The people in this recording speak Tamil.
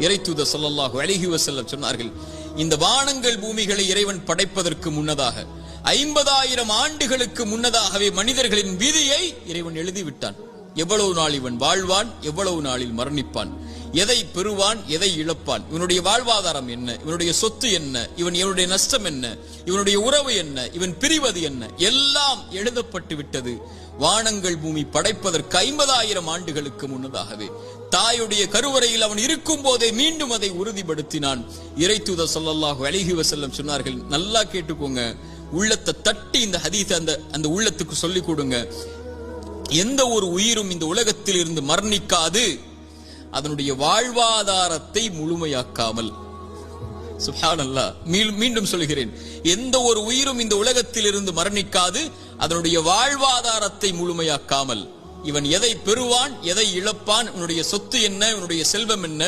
இறைத்தூதர் ஸல்லல்லாஹு அலைஹி வஸல்லம் சொன்னார்கள், இந்த வானங்கள் பூமிகளை இறைவன் படைப்பதற்கு முன்னதாக 50,000 ஆண்டுகளுக்கு முன்னதாகவே மனிதர்களின் விதியை இறைவன் எழுதிவிட்டான். எவ்வளவு நாள் இவன் வாழ்வான், எவ்வளவு நாளில் மரணிப்பான், எதை பெறுவான், எதை இழப்பான், இவனுடைய வாழ்வாதாரம் என்ன, இவனுடைய சொத்து என்ன, இவனுடைய நஷ்டம் என்ன, இவனுடைய உறவு என்ன, இவன் பிரிவது என்ன, எல்லாம் எழுதப்பட்டு விட்டது. வானங்கள் பூமி படைப்பதற்கு 50,000 ஆண்டுகளுக்கு முன்னதாகவே தாயுடைய கருவறையில் அவன் இருக்கும் போதே மீண்டும் அதை உறுதிப்படுத்தினான். இறைத்தூதர் ஸல்லல்லாஹு அலைஹி வஸல்லம் சொன்னார்கள், நல்லா கேட்டுக்கோங்க, உள்ளத்தை தட்டி இந்த ஹதீஸ் அந்த உள்ளத்துக்கு சொல்லிக் கொடுங்க. எந்த ஒரு உயிரும் இந்த உலகத்தில் இருந்து மரணிக்காது அதனுடைய வாழ்வாதாரத்தை முழுமையாக்காமல். சுப்ஹானல்லாஹ், மீண்டும் சொல்கிறேன், எந்த ஒரு உயிரும் இந்த உலகத்தில் இருந்து மரணிக்காது அதனுடைய வாழ்வாதாரத்தை முழுமையாக்காமல். இவன் எதை பெறுவான், எதை இழப்பான், இவனுடைய சொத்து என்ன, இவனுடைய செல்வம் என்ன,